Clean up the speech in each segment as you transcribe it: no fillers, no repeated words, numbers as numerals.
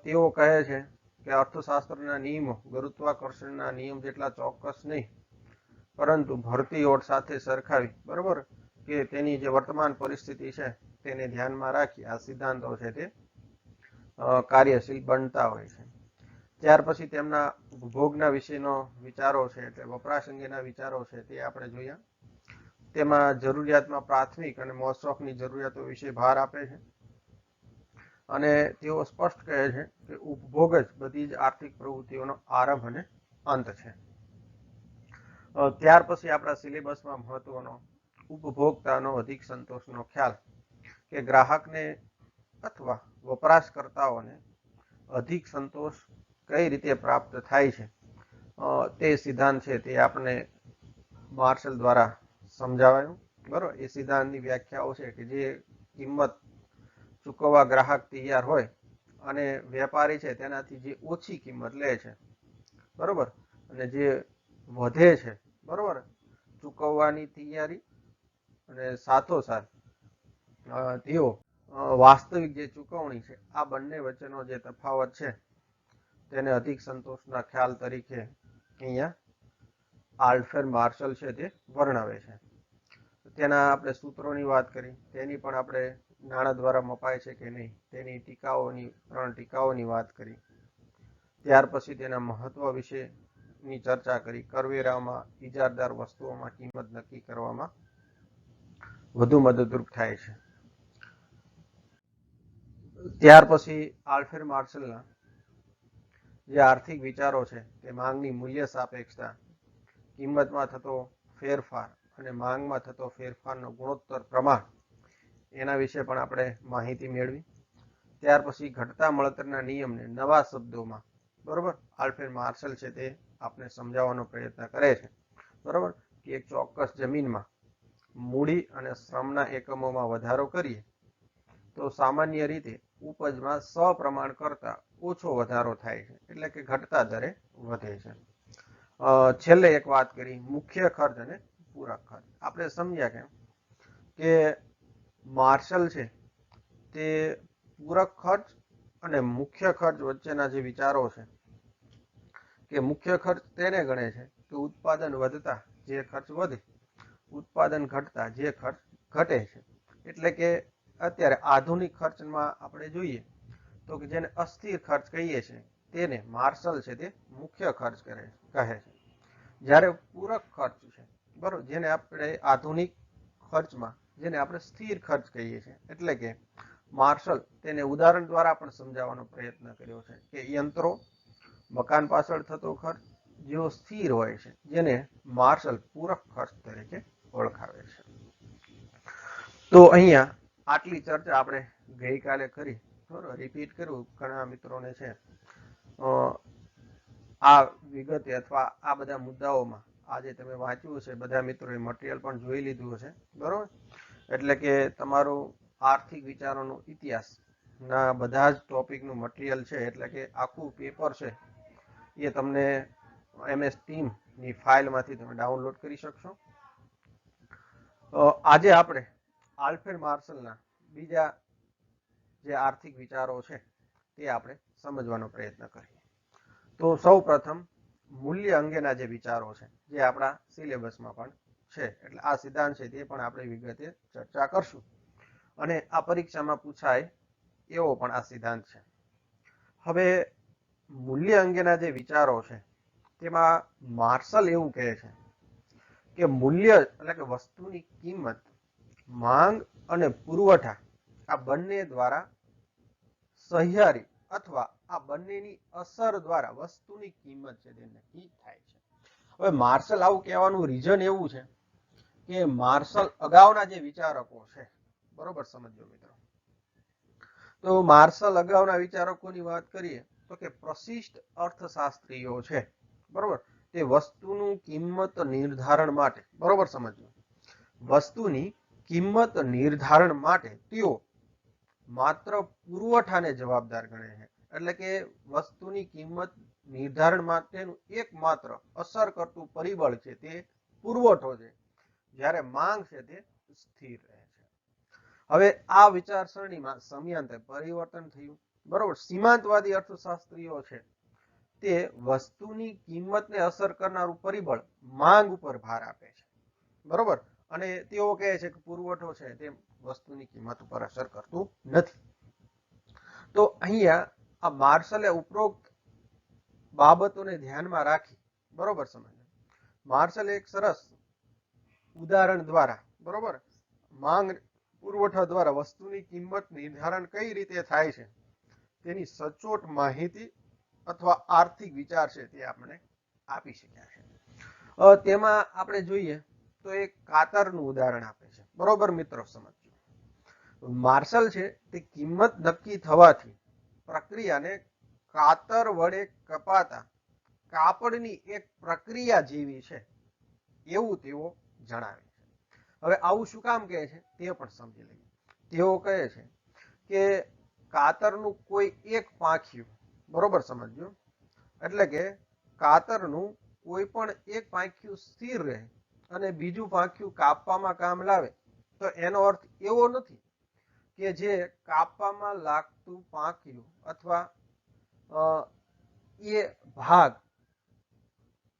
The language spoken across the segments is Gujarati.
તેઓ કહે છે કે અર્થશાસ્ત્રના નિયમો ગુરુત્વાકર્ષણના નિયમ જેટલા ચોક્કસ નહીં, પરંતુ ભરતી ઓટ સાથે સરખાવી, બરોબર, કે તેની જે વર્તમાન પરિસ્થિતિ છે તેને ધ્યાનમાં રાખી આ સિદ્ધાંતો છે તે કાર્યશીલ બનતા હોય છે. ત્યાર પછી તેમના ઉપભોગના વિશેનો વિચારો છે, એટલે વપરાશ અંગેના વિચારો છે તે આપણે જોયા. તેમાં જરૂરિયાતમાં પ્રાથમિક અને મોજશોખની જરૂરિયાતો વિશે ભાર આપે છે, અને તેઓ સ્પષ્ટ કહે છે કે ઉપભોગ જ બધી જ આર્થિક પ્રવૃત્તિઓનો આરંભ અને અંત છે. ત્યાર પછી આપણા સિલેબસમાં મહત્વનો ઉપભોક્તાનો અધિક સંતોષનો ખ્યાલ, કે ગ્રાહકને અથવા વપરાશકર્તાઓને અધિક સંતોષ કઈ રીતે પ્રાપ્ત થાય છે તે સિદ્ધાંત છે તે આપણે માર્શલ દ્વારા સમજાવાયું, બરોબર. એ સિદ્ધાંતની વ્યાખ્યાઓ છે કે જે કિંમત ચૂકવવા ગ્રાહક તૈયાર હોય અને વેપારી છે તેનાથી જે ઓછી કિંમત લે છે, બરોબર, અને જે વધે છે, બરોબર, ચૂકવવાની તૈયારી, અને સાથોસાથ તેઓ વાસ્તવિક જે ચૂકવણી છે આ બંને વચ્ચેનો જે તફાવત છે તેને અધિક સંતોષના ખ્યાલ તરીકે અહીંયા આલ્ફ્રેડ માર્શલ છે તે વર્ણવે છે. તેના આપણે સૂત્રોની વાત કરી, તેની પણ આપણે નાણાં દ્વારા મપાય છે કે નહીં તેની ટીકાઓની 3 ટીકાઓની વાત કરી. ત્યાર પછી તેના મહત્વ વિશેની ચર્ચા કરી. કરવેરામાં ઇજારદાર વસ્તુઓમાં કિંમત નક્કી કરવામાં વધુ મદદરૂપ થાય છે. ત્યાર પછી આલ્ફ્રેડ માર્શલના જે આર્થિક વિચારો છે તે માંગની મૂલ્ય સાપેક્ષતા, કિંમતમાં થતો ફેરફાર અને માંગમાં થતો ફેરફારનો ગુણોત્તર પ્રમાણ, એના વિશે પણ આપણે માહિતી મેળવી. ત્યાર પછી ઘટતા મળતરના નિયમને નવા શબ્દોમાં, બરોબર, આલ્ફ્રેડ માર્શલ છે તે આપણે સમજાવવાનો પ્રયત્ન કરે છે, બરોબર, કે એક ચોક્કસ જમીનમાં મૂડી અને શ્રમના એકમોમાં વધારો કરીએ તો સામાન્ય રીતે ઉપજમાં સપ્રમાણ કરતા ઓછો વધારો થાય છે, એટલે કે ઘટતા દરે વધે છે. છેલ્લે એક વાત કરી મુખ્ય ખર્ચ અને પૂરક ખર્ચ. આપણે સમજ્યા કે માર્શલ છે તે પૂરક ખર્ચ અને મુખ્ય ખર્ચ વચ્ચેના જે વિચારો છે, કે મુખ્ય ખર્ચ તેને ગણે છે કે ઉત્પાદન વધતા જે ખર્ચ વધે, ઉત્પાદન ઘટતા જે ખર્ચ ઘટે છે. એટલે કે અત્યારે આધુનિક ખર્ચમાં આપણે જોઈએ તો કે જેને અસ્થિર ખર્ચ કહીએ છીએ તેને માર્શલ છે તે મુખ્ય ખર્ચ કહે છે. જ્યારે પૂરક ખર્ચ છે, બરોબર, જેને આપણે આધુનિક ખર્ચમાં જેને આપણે સ્થિર ખર્ચ કહીએ છીએ, એટલે કે માર્શલ તેને ઉદાહરણ દ્વારા પણ સમજાવવાનો પ્રયત્ન કર્યો છે કે યંત્રો, મકાન પાછળ થતો ખર્ચ જેવો સ્થિર હોય છે, જેને માર્શલ પૂરક ખર્ચ તરીકે ઓળખાવે છે. તો અહીંયા આટલી ચર્ચા આપણે ગઈકાલે કરી, બરોબર, રિપીટ કર્યું. ઘણા મિત્રોને છે આ વિગતે અથવા આ બધા મુદ્દાઓમાં આજે તમે વાંચ્યું છે, બધા મિત્રોએ મટીરિયલ પણ જોઈ લીધું હશે, બરોબર. એટલે કે તમારું આર્થિક વિચારોનો ઇતિહાસ ના બધા જ ટોપિકનું મટીરિયલ છે, એટલે કે આખું પેપર છે એ તમને MS ટીમની ફાઇલમાંથી તમે ડાઉનલોડ કરી શકશો. આજે આપણે આલ્ફ્રેડ માર્શલના બીજા જે આર્થિક વિચારો છે તે આપણે સમજવાનો પ્રયત્ન કરીએ. તો સૌ પ્રથમ મૂલ્ય અંગેના જે વિચારો છે જે આપણા સિલેબસમાં પણ છે, એટલે આ સિદ્ધાંત છે તે પણ આપણે વિગતે ચર્ચા કરશું, અને આ પરીક્ષામાં પૂછાય એવો પણ આ સિદ્ધાંત છે. હવે મૂલ્ય અંગેના જે વિચારો છે તેમાં માર્શલ એવું કહે છે કે મૂલ્ય એટલે કે વસ્તુની કિંમત માંગ અને પુરવઠા આ બંને દ્વારા સહિયારી અથવા આ બંનેની અસર દ્વારા વસ્તુની કિંમત છે તે નક્કી થાય છે. હવે માર્શલ આવું કહેવાનું રીઝન એવું છે કે માર્શલ અગાઉના જે વિચારકો છે, બરોબર, સમજો મિત્રો, તો માર્શલ અગાઉના વિચારકોની વાત કરીએ તો કે પ્રશિષ્ટ અર્થશાસ્ત્રીઓ છે, બરોબર, તે વસ્તુનું કિંમત નિર્ધારણ માટે, બરોબર, સમજો, વસ્તુની કિંમત નિર્ધારણ માટે તેઓ માત્ર પુરવઠાને જવાબદાર ગણે છે. એટલે કે વસ્તુની કિંમત નિર્ધારણ માટેનું એકમાત્ર અસર કરતું પરિબળ છે તે પુરવઠો છે, જ્યારે માંગ છે તે સ્થિર રહે છે. હવે આ વિચારસરણીમાં સમયાંતરે પરિવર્તન થયું, બરોબર. સીમાંતવાદી અર્થશાસ્ત્રીઓ છે તે વસ્તુની કિંમતને અસર કરનારું પરિબળ માંગ ઉપર ભાર આપે છે, બરોબર. અને તેઓ કહે છે કે પુરવઠો છે તે વસ્તુની કિંમત ઉપર અસર કરતું નથી. તો અહીંયા આ માર્શલે ઉપરોક્ત બાબતોને ધ્યાનમાં રાખી, બરોબર સમજો. માર્શલે એક સરસ ઉદાહરણ દ્વારા, બરોબર, માંગ પુરવઠા દ્વારા વસ્તુની કિંમત નિર્ધારણ કઈ રીતે થાય છે તેની સચોટ માહિતી અથવા આર્થિક વિચાર છે તે આપણે આપી શક્યા છે. તેમાં આપણે જોઈએ તો એક કાતરનું ઉદાહરણ આપે છે, બરોબર મિત્રો સમજો. માર્શલ છે તે કિંમત નક્કી થવાથી પ્રક્રિયાને કાતર વડે કપાતા કાપડની એક પ્રક્રિયા જેવી છે એવું તેઓ જણાવે છે. હવે આવું શું કામ કહે છે તે પણ સમજી લઈએ. તેઓ કહે છે કે કાતરનું કોઈ એક પાંખિયું, બરોબર સમજો, એટલે કે કાતરનું કોઈ પણ એક પાંખિયું સ્થિર રહે અને બીજું પાંખિયું કાપવામાં કામ લાવે, તો એનો અર્થ એવો નથી કે જે કાપવામાં લાગતું પાંખિયું અથવા એ ભાગ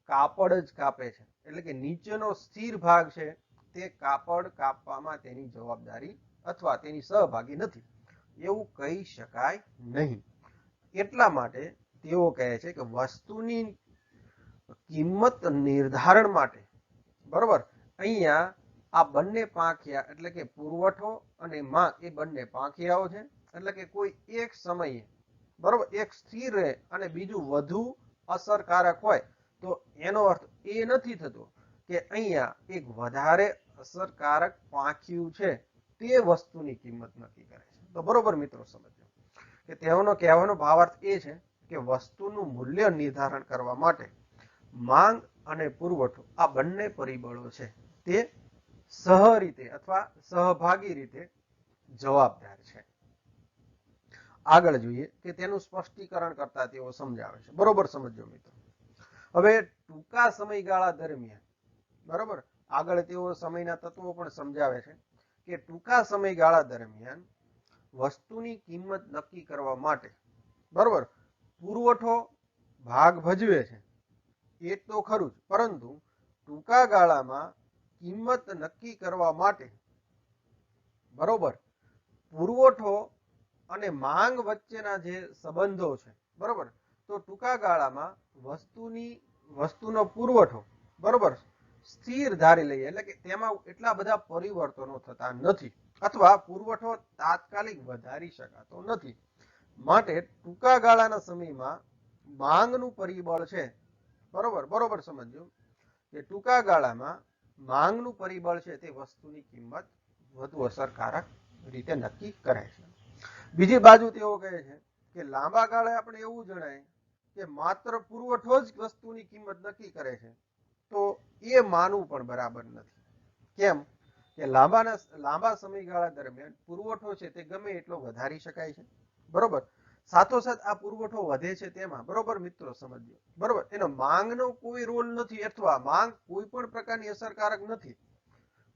કાપડ જ કાપે છે, એટલે કે નીચેનો સ્થિર ભાગ છે તે કાપડ કાપવામાં તેની જવાબદારી અથવા તેની સહભાગી નથી, એવું કહી શકાય નહીં. એટલા માટે તેઓ કહે છે કે વસ્તુની કિંમત નિર્ધારણ માટે, બરોબર, અહીંયા આ બંને પાંખિયા એટલે કે પુરવઠો અને માંગ એ બંને પાંખિયાઓ છે. એટલે કે કોઈ એક સમયે, બરોબર, એક સ્થિર રહે અને બીજું વધુ અસરકારક હોય, તો એનો અર્થ એ નથી થતો કે અહીંયા એક વધારે અસરકારક પાંખિયું છે તે વસ્તુની કિંમત નક્કી કરે છે. તો બરોબર મિત્રો સમજો કે તેઓનો કહેવાનો ભાવાર્થ એ છે કે વસ્તુનું મૂલ્ય નિર્ધારણ કરવા માટે માંગ અને પુરવઠો આ બંને પરિબળો છે તે સહરીતે અથવા સહભાગી રીતે જવાબદાર છે. આગળ જોઈએ કે તેનું સ્પષ્ટીકરણ કરતા તેઓ સમજાવે છે, બરોબર સમજો મિત્રો. હવે ટૂંકા સમયગાળા દરમિયાન, બરોબર, આગળ તેઓ સમયના તત્વો પણ સમજાવે છે કે ટૂંકા સમયગાળા દરમિયાન વસ્તુની કિંમત નક્કી કરવા માટે, બરોબર, પુરવઠો ભાગ ભજવે છે એ તો ખરું જ, પરંતુ ટૂંકા ગાળામાં કિંમત નક્કી કરવા માટે, બરોબર, પુરવઠો અને માંગ વચ્ચેના જે સંબંધો છે, બરોબર, તો ટૂંકા ગાળામાં વસ્તુનો પુરવઠો, બરોબર, સ્થિર ધારી લઈએ, એટલે કે તેમાં એટલા બધા પરિવર્તનો થતા નથી અથવા પુરવઠો તાત્કાલિક વધારી શકાતો નથી. માટે ટૂંકા ગાળાના સમયમાં માંગનું પરિબળ છે, બરોબર સમજો કે ટૂંકા ગાળામાં માંગનું પરિબળ છે તે વસ્તુની કિંમત વધુ અસરકારક રીતે નક્કી કરે છે. બીજી બાજુ તેઓ કહે છે કે લાંબા ગાળે આપણે એવું જણાય કે માત્ર પુરવઠો જ વસ્તુની કિંમત નક્કી કરે છે, તો એ માનવું પણ બરાબર નથી. કેમ કે લાંબા સમયગાળા દરમિયાન પુરવઠો છે તે ગમે એટલો વધારી શકાય છે, બરોબર. સાથોસાથ આ પુરવઠો વધે છે તેમાં, બરોબર મિત્રો સમજો, બરોબર, એનો માંગનો કોઈ રોલ નથી અથવા માંગ કોઈ પણ પ્રકારની અસરકારક નથી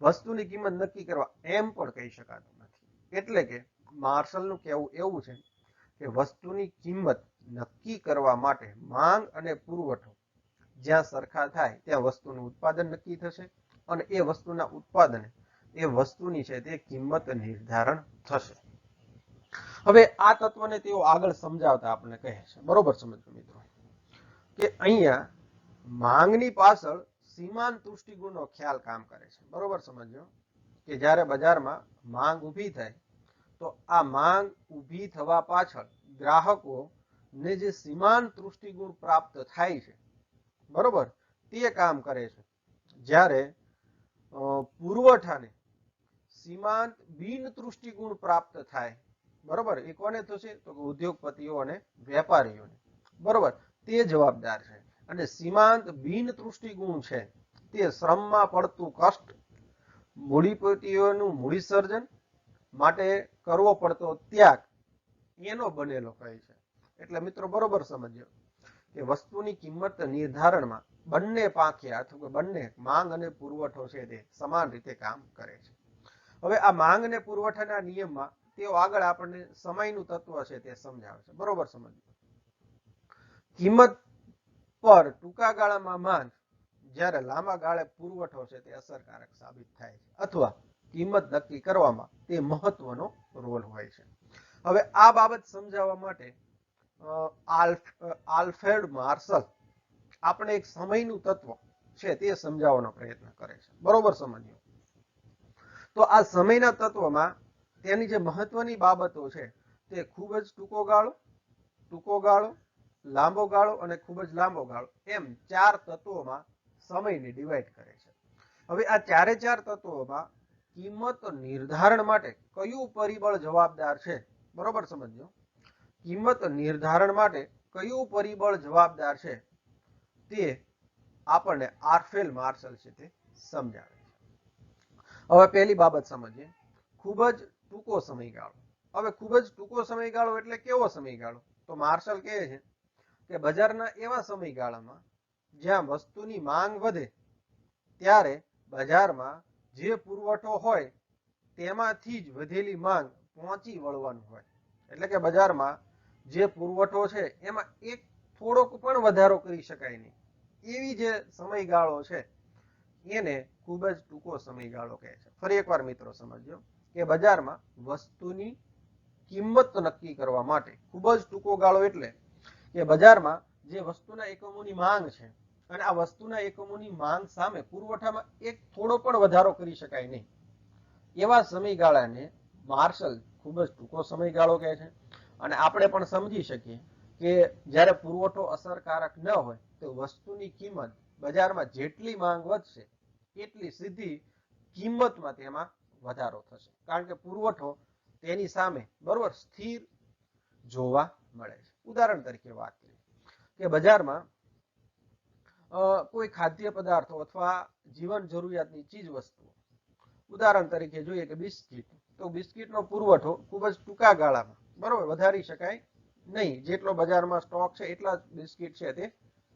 વસ્તુની કિંમત નક્કી કરવા, એમ પણ કહી શકાતું નથી. એટલે કે માર્શલનું કહેવું એવું છે કે વસ્તુની કિંમત નક્કી કરવા માટે માંગ અને પુરવઠો જ્યાં સરખા થાય ત્યાં વસ્તુનું ઉત્પાદન નક્કી થશે અને એ વસ્તુના ઉત્પાદને એ વસ્તુની છે તે કિંમત નિર્ધારણ થશે. હવે આ તત્વને તેઓ આગળ સમજાવતા આપણને કહે છે, બરોબર સમજો મિત્રો, કે અહીંયા માંગની પાછળ સીમાંત દૃષ્ટિગુણનો ખ્યાલ કામ કરે છે, બરોબર સમજો, કે જ્યારે બજારમાં માંગ ઊભી થાય તો આ માંગ ઊભી થવા પાછળ ગ્રાહકોને જે સીમાંત દૃષ્ટિગુણ પ્રાપ્ત થાય છે, બરોબર, તે કામ કરે છે. જ્યારે પુરવઠાને સીમાંત બિન દૃષ્ટિગુણ પ્રાપ્ત થાય, બરોબર, એ કોને થશે તો ઉદ્યોગપતિઓ અને વેપારીઓને, બરોબર, તે જવાબદાર છે. અને સીમાંત બિન દૃષ્ટિગુણ છે તે શ્રમમાં પડતું કષ્ટ, મૂડીપતિઓનું મૂડી સર્જન માટે કરવો પડતો ત્યાગ એનો બનેલો કહે છે. એટલે મિત્રો બરોબર સમજો કે વસ્તુની કિંમત નિર્ધારણમાં બંને પાંખિયા અથવા બંને માંગ અને પુરવઠો છે તે સમાન રીતે કામ કરે છે. હવે આ માંગ અને પુરવઠાના નિયમમાં તેઓ આગળ આપણને સમયનું તત્વ છે તે સમજાવે છે. બરોબર સમજો. કિંમત પર ટૂંકા ગાળામાં માંગ જ્યારે લાંબા ગાળે પુરવઠો છે તે અસરકારક સાબિત થાય છે અથવા કિંમત નક્કી કરવામાં તે મહત્વનો રોલ હોય છે. હવે આ બાબત સમજાવવા માટે આલ્ફ્રેડ માર્શલ આપણે એક સમયનું તત્વ છે તે સમજાવવાનો પ્રયત્ન કરે છે. બરોબર સમજ્યો. તો આ સમયના તત્વમાં તેની જે મહત્વની બાબતો છે તે ખૂબ જ ટૂંકો ગાળો, લાંબો ગાળો અને ખૂબ જ લાંબો ગાળો એમ 4 તત્વોમાં સમયને ડિવાઈડ કરે છે. હવે આ ચારે 4 તત્વોમાં કિંમત નિર્ધારણ માટે કયું પરિબળ જવાબદાર છે? બરોબર સમજો. કિંમત નિર્ધારણ માટે કયું પરિબળ જવાબદાર છે તે આપણને આલ્ફ્રેડ માર્શલ છે તે સમજાવે છે. હવે પહેલી બાબત સમજીએ, ખૂબ જ ટૂંકો સમયગાળો. હવે ખૂબ જ ટૂંકો સમયગાળો એટલે કેવો સમયગાળો? તો માર્શલ કહે છે કે બજારના એવા સમયગાળામાં જ્યાં વસ્તુની માંગ વધે ત્યારે બજારમાં જે પુરવઠો હોય તેમાંથી જ વધેલી માંગ પહોંચી વળવાનું હોય. એટલે કે બજારમાં જે પુરવઠો છે એમાં એક થોડોક પણ વધારો કરી શકાય નહીં એવી જે સમયગાળો છે એને ખૂબ જ ટૂંકો સમયગાળો કહે છે. ફરી એકવાર મિત્રો સમજો કે બજારમાં વસ્તુની કિંમત નક્કી કરવા માટે ખૂબ જ ટૂંકો ગાળો એટલે કે બજારમાં જે વસ્તુના એકમોની માંગ છે અને આ વસ્તુના એકમોની માંગ સામે પુરવઠામાં એક થોડો પણ વધારો કરી શકાય નહીં એવા સમયગાળાને માર્શલ ખૂબ જ ટૂંકો સમયગાળો કહે છે. અને આપણે પણ સમજી શકીએ કે જ્યારે પુરવઠો અસરકારક ન હોય તો વસ્તુની કિંમત બજારમાં જેટલી માંગ વધશે એટલી સીધી કિંમતમાં તેમાં વધારો થશે, કારણ કે પુરવઠો તેની સામે બરોબર સ્થિર જોવા મળે છે. ઉદાહરણ તરીકે વાત કરીએ કે બજારમાં કોઈ ખાદ્ય પદાર્થો અથવા જીવન જરૂરિયાતની ચીજ વસ્તુઓ, ઉદાહરણ તરીકે જોઈએ કે બિસ્કિટ, તો બિસ્કિટનો પુરવઠો ખૂબ જ ટૂંકા ગાળામાં બરોબર વધારી શકાય નહીં. જેટલો બજારમાં સ્ટોક છે એટલા જ બિસ્કિટ છે તે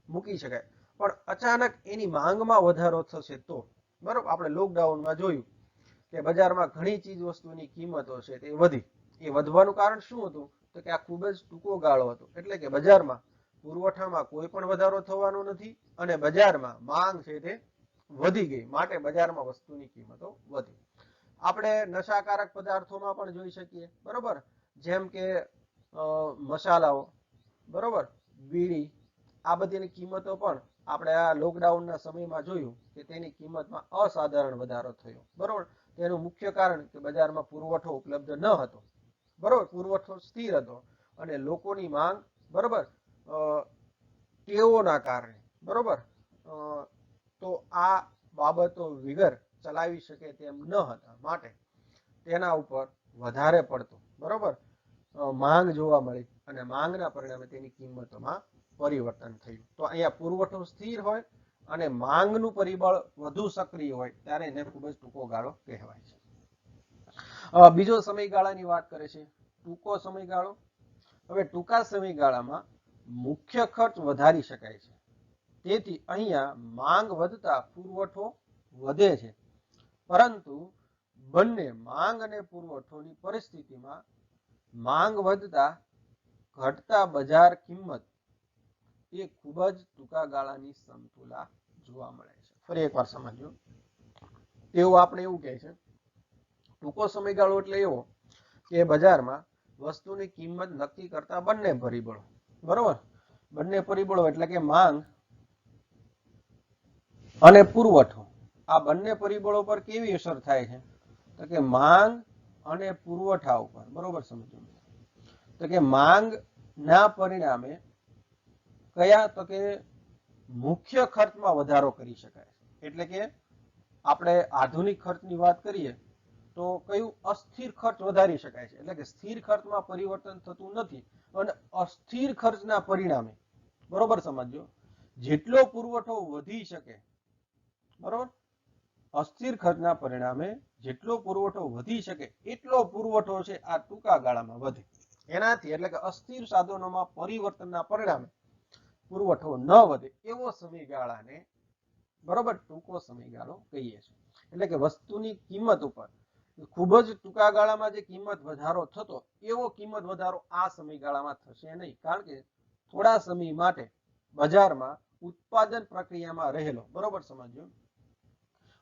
મૂકી શકાય. પણ અચાનક એની માંગમાં વધારો થશે તો બરોબર આપણે લોકડાઉનમાં જોયું કે બજારમાં ઘણી ચીજ વસ્તુની કિંમતો છે તે વધી. એ વધવાનું કારણ શું હતું? તો કે આ ખૂબ જ ટૂંકો ગાળો હતો. એટલે કે બજારમાં પુરવઠામાં કોઈ પણ વધારો થવાનો નથી અને બજારમાં માંગ છે તે વધી ગઈ, માટે બજારમાં વસ્તુની કિંમતો વધી. આપણે નશાકારક પદાર્થોમાં પણ જોઈ શકીએ બરોબર, જેમ કે મસાલાઓ બરોબર, બીડી, આ બધીની કિંમતો પણ આપણે આ લોકડાઉનના સમયમાં જોયું કે તેની કિંમતમાં અસાધારણ વધારો થયો. બરોબર, તેનું મુખ્ય કારણ કે બજારમાં પુરવઠો ઉપલબ્ધ ન હતો. બરોબર, પુરવઠો સ્થિર હતો અને લોકોની માંગ બરોબર ટેવોના કારણે બરોબર તો આ બાબતો વગર ચલાવી શકે તેમ ન હતા, માટે તેના ઉપર વધારે પડતો બરોબર માંગ જોવા મળી અને માંગના પરિણામે તેની કિંમતોમાં પરિવર્તન થયું. તો અહીંયા પુરવઠો સ્થિર હોય અને માંગનું પરિબળ વધુ સક્રિય હોય ત્યારે એને ખૂબ જ ટૂંકો ગાળો કહેવાય છે. બીજો સમયગાળાની વાત કરે છે, ટૂંકો સમયગાળો. હવે ટૂંકા સમયગાળામાં મુખ્ય ખર્ચ વધારી શકાય છે, તેથી અહીંયા માંગ વધતા પુરવઠો વધે છે, પરંતુ બંને માંગ અને પુરવઠોની પરિસ્થિતિમાં માંગ વધતા ઘટતા બજાર કિંમત એ ખૂબ જ ટૂંકા ગાળાની સમતુલા જોવા મળે છે. ફરી એકવાર સમજો, તેવું આપણે એવું કહે છે ટૂંકો સમયગાળો એટલે એવો કે બજારમાં વસ્તુની કિંમત નક્કી કરતા બંને પરિબળો બરોબર, બંને પરિબળો એટલે કે માંગ અને પુરવઠો, આ બંને પરિબળો પર કેવી અસર થાય છે? તો કે માંગ અને પુરવઠા ઉપર બરોબર સમજો. તો કે માંગ ના પરિણામે કયા? તો કે મુખ્ય ખર્ચમાં વધારો કરી શકાય. એટલે કે આપણે આધુનિક ખર્ચની વાત કરીએ તો કયું? અસ્થિર ખર્ચ વધારી શકાય છે. એટલે કે સ્થિર ખર્ચમાં પરિવર્તન થતું નથી અને અસ્થિર ખર્ચના પરિણામે બરોબર સમજો જેટલો પુરવઠો વધી શકે બરોબર, અસ્થિર ખર્ચના પરિણામે જેટલો પુરવઠો વધી શકે એટલો પુરવઠો છે આ ટૂંકા ગાળામાં વધે. એનાથી એટલે કે અસ્થિર સાધનોમાં પરિવર્તનના પરિણામે પુરવઠો ન વધે એવો સમયગાળાને બરોબર ટૂંકો સમયગાળો કહીએ છીએ. એટલે કે વસ્તુની કિંમત ઉપર ખૂબ જ ટૂંકા ગાળામાં જે કિંમત વધારો થતો એવો કિંમત વધારો આ સમયગાળામાં થશે નહીં, કારણ કે થોડા સમય માટે બજારમાં ઉત્પાદન પ્રક્રિયામાં રહેલો, બરોબર સમજો,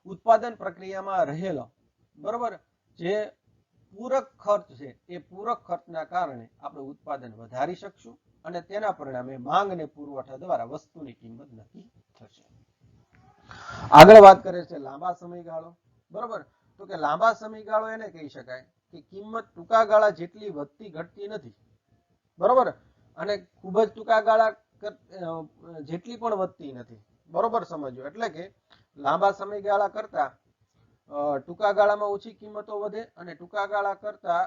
ઉત્પાદન પ્રક્રિયામાં રહેલો, બરોબર, જે પૂરક ખર્ચ છે એ પૂરક ખર્ચના કારણે આપણે ઉત્પાદન વધારી શકશું અને તેના પરિણામે માંગ અને પુરવઠા દ્વારા વસ્તુની કિંમત નક્કી થશે. આગળ વાત કરે છે લાંબા સમયગાળો, બરોબર. તો કે લાંબા સમયગાળો એને કહી શકાય કે કિંમત ટૂંકા ગાળા જેટલી વધતી ઘટતી નથી, બરોબર, અને ખૂબ જ ટૂંકા ગાળા જેટલી પણ વધતી નથી, બરોબર સમજો. એટલે કે લાંબા સમયગાળા કરતા ટૂંકા ગાળામાં ઓછી કિંમતો વધે અને ટૂંકા ગાળા કરતા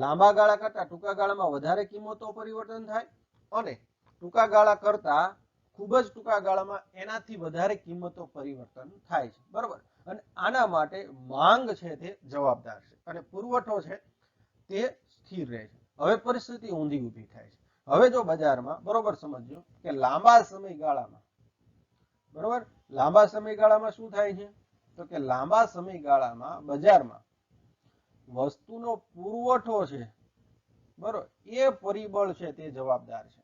લાંબા ગાળા કરતા ટૂંકા ગાળામાં વધારે કિંમતો પરિવર્તન થાય અને ટૂંકા ગાળા કરતા ખૂબ જ ટૂંકા ગાળામાં એનાથી વધારે કિંમતો પરિવર્તન થાય છે, બરોબર. અને આના માટે માંગ છે તે જવાબદાર છે અને પુરવઠો છે તે સ્થિર રહે છે. હવે પરિસ્થિતિ ઊંધી ઊભી થાય છે. હવે જો બજારમાં, બરોબર સમજો, કે લાંબા સમયગાળામાં, બરોબર, લાંબા સમયગાળામાં શું થાય છે? તો કે લાંબા સમયગાળામાં બજારમાં વસ્તુનો પુરવઠો છે, બરોબર, એ પરિબળ છે તે જવાબદાર છે.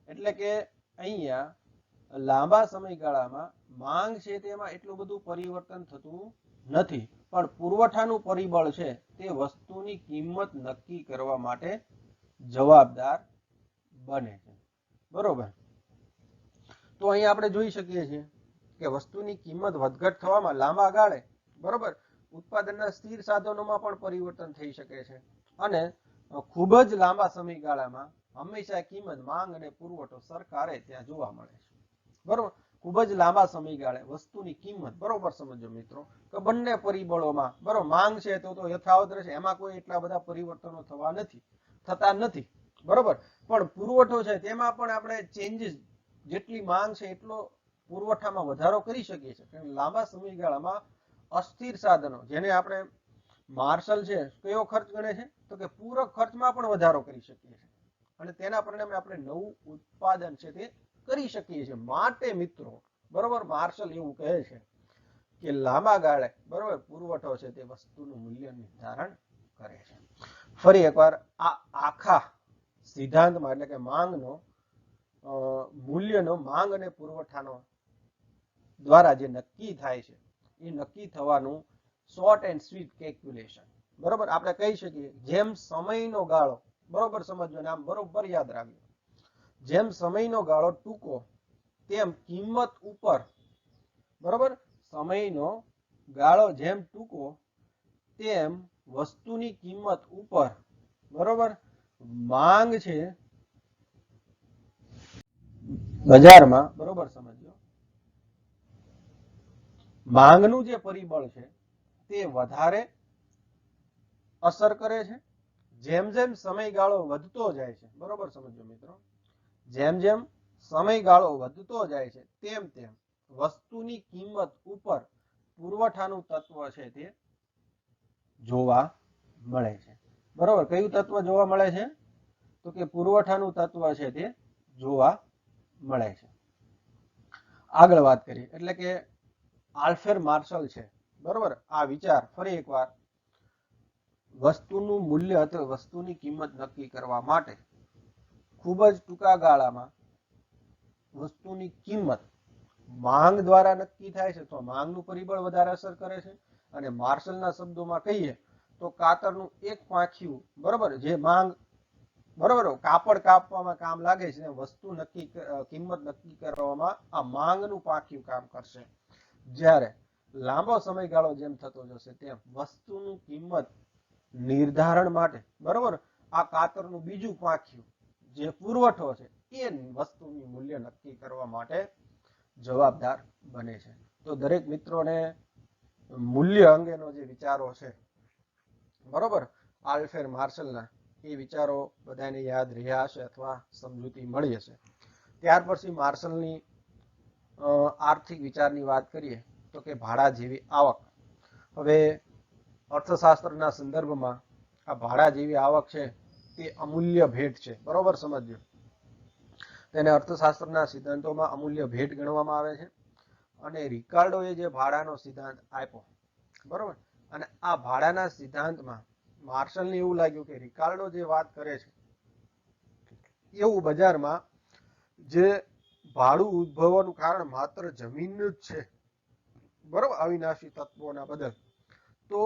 એટલે કે અહીંયા લાંબા સમયગાળામાં માંગ છે તેમાં એટલું બધું પરિવર્તન થતું નથી, પણ પુરવઠાનું પરિબળ છે તે વસ્તુની કિંમત નક્કી કરવા માટે જવાબદાર બને છે, બરોબર. તો અહીંયા આપણે જોઈ શકીએ છીએ કે વસ્તુની કિંમત વધઘટ થવામાં લાંબા ગાળે, બરોબર, ઉત્પાદનના સ્થિર સાધનોમાં પણ પરિવર્તન થઈ શકે છે અને ખૂબ જ લાંબા સમયગાળામાં હંમેશા કિંમત, માંગ અને પુરવઠો સરકારે ત્યાં જોવા મળે છે, બરોબર. ખૂબ જ લાંબા સમયગાળે વસ્તુની કિંમત, બરોબર સમજો મિત્રો, કે બંને પરિબળોમાં, બરોબર, માંગ છે તો યથાવત રહેશે, એમાં કોઈ એટલા બધા પરિવર્તનો થતા નથી, બરોબર. પણ પુરવઠો છે તેમાં પણ આપણે ચેન્જીસ, જેટલી માંગ છે એટલો પુરવઠામાં વધારો કરી શકીએ છીએ. લાંબા સમયગાળામાં અસ્થિર સાધનો, જેને આપણે માર્શલ છે, કયો ખર્ચ ગણે છે? તો કે પૂરક ખર્ચમાં પણ વધારો કરી શકીએ છીએ અને તેના પરિણામે આપણે નવું ઉત્પાદન છે તે કરી શકીએ છીએ. માટે મિત્રો, બરોબર, માર્શલ એવું કહે છે કે લાંબા ગાળે, બરોબર, પુરવઠો છે તે વસ્તુનું મૂલ્ય નિર્ધારણ કરે છે. ફરી એકવાર આ આખા સિદ્ધાંતમાં, એટલે કે માંગનો મૂલ્યનો માંગ અને પુરવઠાનો દ્વારા જે નક્કી થાય છે એ નક્કી થવાનું શોર્ટ એન્ડ સ્વીટ કેલ્ક્યુલેશન, બરોબર, આપણે કહી શકીએ. જેમ સમયનો ગાળો, બરોબર સમજો, આમ બરોબર યાદ રાખજો, જેમ સમયનો ગાળો ટૂંકો તેમ કિંમત ઉપર, બરોબર, સમયનો ગાળો જેમ ટૂંકો તેમ વસ્તુની કિંમત ઉપર, બરોબર, માંગ છે બજારમાં, બરોબર સમજો, માંગનું જે પરિબળ છે તે વધારે અસર કરે છે. જેમ જેમ સમયગાળો વધતો જાય છે, બરોબર સમજો મિત્રો, જેમ જેમ સમયગાળો વધતો જાય છે તેમ તેમ વસ્તુની કિંમત ઉપર પુરવઠાનું તત્વ છે તે જોવા મળે છે, બરોબર. કયું તત્વ જોવા મળે છે? તો કે પુરવઠાનું તત્વ છે તે જોવા મળે છે. આગળ વાત કરીએ, એટલે કે આલ્ફેર માર્શલ છે, બરોબર, આ વિચાર ફરી એકવાર, વસ્તુનું મૂલ્ય અથવા વસ્તુની કિંમત નક્કી કરવા માટે ખૂબ જ ટૂંકા ગાળામાં વસ્તુની કિંમત માંગ દ્વારા નક્કી થાય છે, તો માંગનું પરિબળ વધારે અસર કરે છે. અને માર્શલના શબ્દોમાં કહીએ તો કાતરનું એક પાંખિયું, બરોબર, જે માંગ, બરોબર, કાપડ કાપવામાં કામ લાગે છે, વસ્તુ નક્કી, કિંમત નક્કી કરવામાં આ માંગનું પાંખિયું કામ કરશે. જ્યારે લાંબો સમયગાળો જેમ થતો જશે તેમ વસ્તુનું કિંમત નિર્ધારણ માટે, બરોબર, આ કાતરનું બીજું પાંખિયું જે પુરવઠો છે એ વસ્તુનું મૂલ્ય નક્કી કરવા માટે જવાબદાર બને છે. તો દરેક મિત્રોને મૂલ્ય અંગેનો જે વિચારો છે, બરોબર, આલ્ફ્રેડ માર્શલના, એ વિચારો બધાને યાદ રહ્યા હશે અથવા સમજૂતી મળી હશે. ત્યાર પછી માર્શલની આર્થિક વિચારની વાત કરીએ તો કે ભાડા જેવી આવક. હવે અર્થશાસ્ત્રના સંદર્ભમાં આ ભાડા જેવી આવક છે તે અમૂલ્ય ભેટ છે, બરોબર સમજો. તેને અર્થશાસ્ત્રના સિદ્ધાંતોમાં અમૂલ્ય ભેટ ગણવામાં આવે છે અને રિકાર્ડોએ જે ભાડાનો સિદ્ધાંત આપ્યો બરોબર. અને આ ભાડાના સિદ્ધાંતમાં માર્શલને એવું લાગ્યું કે રિકાર્ડો જે વાત કરે છે એવું બજારમાં જે ભાડું ઉદ્ભવવાનું કારણ માત્ર જમીન જ છે, બરોબર, અવિનાશી તત્વોના બદલ. તો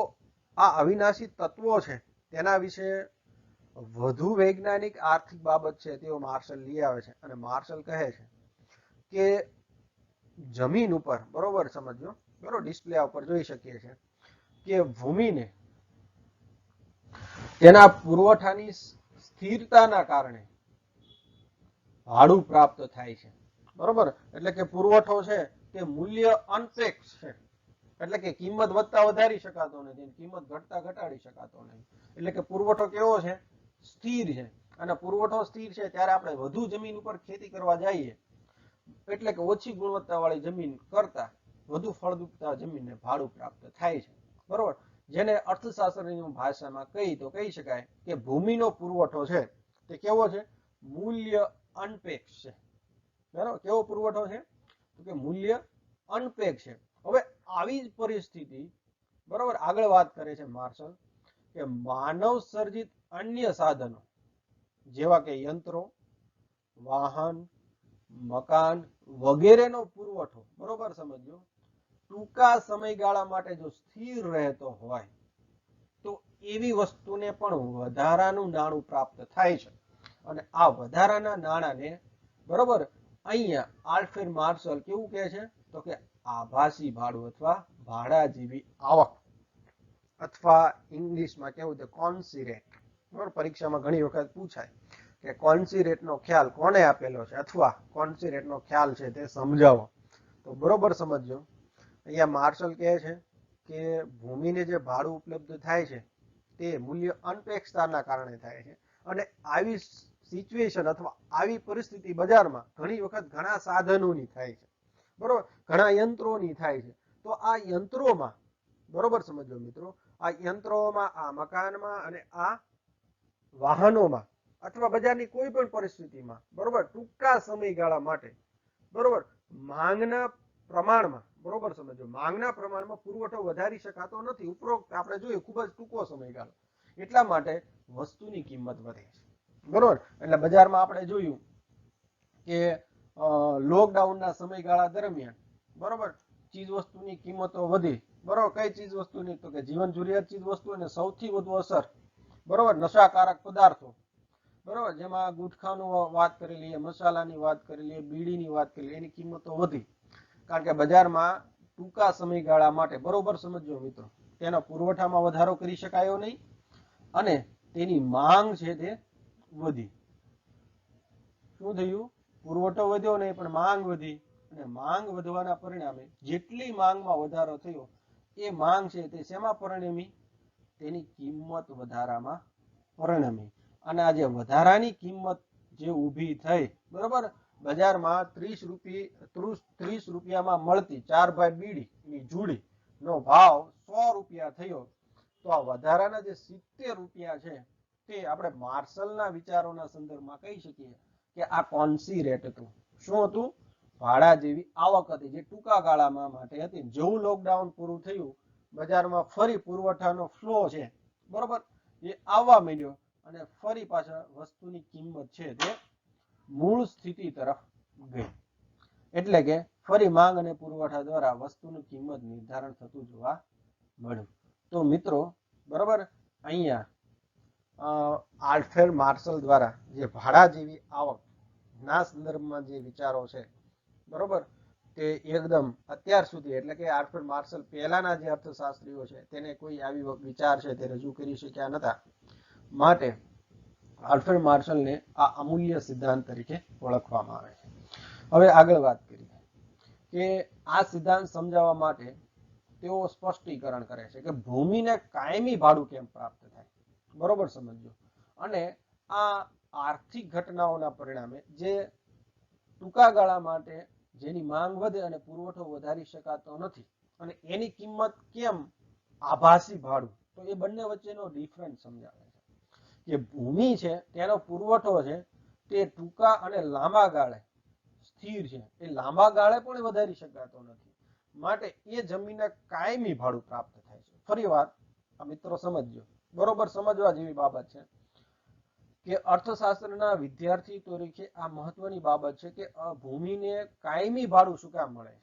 આ અવિનાશી તત્વો છે તેના વિશે વધુ વૈજ્ઞાનિક આર્થિક બાબત છે તેઓ માર્શલ લઈ આવે છે. અને માર્શલ કહે છે કે જમીન ઉપર, બરોબર સમજો, બરોબર, ડિસ્પ્લે ઉપર જોઈ શકીએ છીએ કે ભૂમિને તેના પુરવઠાની સ્થિરતાના કારણે ભાડું પ્રાપ્ત થાય છે, બરોબર. એટલે કે પુરવઠો છે તે મૂલ્ય અનપેક્ષ છે, એટલે કે કિંમત વધતા વધારી શકાતો નથી, કિંમત ઘટતા ઘટાડી શકાતો નથી. એટલે કે પુરવઠો કેવો છે? સ્થિર છે. અને પુરવઠો સ્થિર છે ત્યારે આપણે વધુ જમીન ઉપર ખેતી કરવા જઈએ એટલે કે ઓછી ગુણવત્તા વાળી જમીન કરતા વધુ ફળદ્રુપતા જમીનને ભાડું પ્રાપ્ત થાય છે, બરોબર. જેને અર્થશાસ્ત્રની ભાષામાં કહી શકાય કે ભૂમિનો પુરવઠો છે તે કેવો છે? મૂલ્ય અનપેક્ષ છે, બરોબર. કેવો પુરવઠો છે? તો કે મૂલ્ય અનપેક્ષ છે. હવે આવી જ પરિસ્થિતિ, બરોબર, આગળ વાત કરે છે માર્શલ કે માનવ સર્જિત અન્ય સાધનો જેવા કે યંત્રો, વાહન, મકાન વગેરેનો પુરવઠો, બરોબર સમજો, ટૂંકા સમયગાળા માટે જો સ્થિર રહેતો હોય તો એવી વસ્તુને પણ વધારાનું નાણું પ્રાપ્ત થાય છે. અને આ વધારાના નાણાને, બરોબર, અહીંયા આલ્ફ્રેડ માર્શલ કેવું કહે છે? તો કે આભાસી ભાડું અથવા ભાડા જેવી આવક, અથવા ઇંગ્લિશમાં કેવું છે? કોન્સી રેટ. બરોબર, પરીક્ષામાં ઘણી વખત પૂછાય કે કોન્સી રેટનો ખ્યાલ કોને આપેલો છે, અથવા કોન્સી રેટનો ખ્યાલ છે તે સમજાવો. તો બરોબર સમજો, અહીંયા માર્શલ કહે છે કે ભૂમિને જે ભાડું ઉપલબ્ધ થાય છે તે મૂલ્ય અનપેક્ષતાના કારણે થાય છે. અને આવી સિચ્યુએશન અથવા આવી પરિસ્થિતિ બજારમાં ઘણી વખત ઘણા સાધનોની થાય છે, બરોબર, ઘણા યંત્રોની થાય છે. તો આ યંત્રોમાં, બરોબર સમજો મિત્રો, આ યંત્રોમાં, આ મકાનમાં અને આ વાહનોમાં અથવા બજારની કોઈ પણ પરિસ્થિતિમાં, બરોબર, ટૂંકા સમયગાળા માટે, બરોબર, માંગના પ્રમાણમાં, બરોબર સમજો, માંગના પ્રમાણમાં પુરવઠો વધારી શકાતો નથી. ઉપરોક્ત આપણે જોયું ખૂબ જ ટૂંકો સમયગાળો, એટલા માટે વસ્તુની કિંમત વધે છે, બરોબર. એટલે બજારમાં આપણે જોયું કે લોકડાઉનના સમયગાળા દરમિયાન, બરોબર, ચીજ વસ્તુની કિંમતો વધી, બરોબર. કઈ ચીજ વસ્તુની? તો કે જીવન જરૂરિયાત ચીજ વસ્તુઓને સૌથી વધુ અસર, બરોબર, નશાકારક પદાર્થો, બરોબર, જેમાં ગુટખાનું વાત કરી લઈએ, મસાલાની વાત કરી લઈએ, બીડીની વાત કરી લઈએ, એની કિંમતો વધી. કારણ કે બજારમાં ટૂંકા સમયગાળા માટે, બરોબર સમજો મિત્રો, તેના પુરવઠામાં વધારો કરી શકાયો નહીં અને તેની માંગ છે તે વધી. શું થયું? પુરવઠો વધ્યો નહીં પણ માંગ વધી. અને માંગ વધવાના પરિણામે જેટલી માંગમાં વધારો થયો એ માંગ છે તે શેમાં પરિણમી? તેની કિંમત વધારામાં પરિણમી. અને આ જે વધારાની કિંમત જે ઊભી થઈ, બરોબર, બજારમાં 30 રૂપિયામાં મળતી 4 ભાઈ બીડીની જુડી નો ભાવ 100 રૂપિયા થયો. તો આ વધારાના જે 70 રૂપિયા છે તે આપણે માર્શલના વિચારોના સંદર્ભમાં કહી શકીએ કે આ કોન્સી રેટ હતું. શું હતું? ભાડા જેવી આવક હતી, જે ટૂંકા ગાળામાં માટે હતી. જેવું લોકડાઉન પૂરું થયું, બજારમાં ફરી પુરવઠાનો ફ્લો છે, બરોબર, એ આવવા માંડ્યો અને ફરી પાછા વસ્તુની કિંમત છે તે મૂળ સ્થિતિ તરફ ગઈ. એટલે કે ફરી માંગ અને પુરવઠા દ્વારા વસ્તુની કિંમત નિર્ધારણ થતું જોવા મળ્યું. તો મિત્રો, બરોબર, અહીંયા આલ્ફ્રેડ માર્શલ દ્વારા જે ભાડા જેવી આવક ના સંદર્ભમાં જે વિચારો છે, બરોબર, તે એકદમ અત્યાર સુધી, એટલે કે આલ્ફ્રેડ માર્શલ પહેલાના જે અર્થશાસ્ત્રીઓ છે તેને કોઈ આવી વિચાર છે તે રજૂ કરી શક્યા નતા. માટે આલ્ફ્રેડ માર્શલને આ અમૂલ્ય સિદ્ધાંત તરીકે ઓળખવામાં આવે છે. હવે આગળ વાત કરીએ કે આ સિદ્ધાંત સમજાવવા માટે તેઓ સ્પષ્ટીકરણ કરે છે કે ભૂમિને કાયમી ભાડું કેમ પ્રાપ્ત થાય, બરોબર સમજો. અને આ આર્થિક ઘટનાઓના પરિણામે જે ટૂંકા ગાળા માટે જેની માંગ વધે અને પુરવઠો વધારી શકાતો નથી, અને એની કિંમત કેમ આભાસી ભાડું, તો એ બંને વચ્ચેનો ડિફરન્સ સમજાવે છે કે ભૂમિ છે તેનો પુરવઠો છે તે ટૂંકા અને લાંબા ગાળે સ્થિર છે, એ લાંબા ગાળે પણ વધારી શકાતો નથી. માટે એ જમીનને કાયમી ભાડું પ્રાપ્ત થાય છે. ફરીવાર આ મિત્રો સમજજો, બરોબર સમજવા જેવી બાબત છે કે અર્થશાસ્ત્રના વિદ્યાર્થી તરીકે આ મહત્વની બાબત છે કે ભૂમિને કાયમી ભાડું શું કામ મળે છે,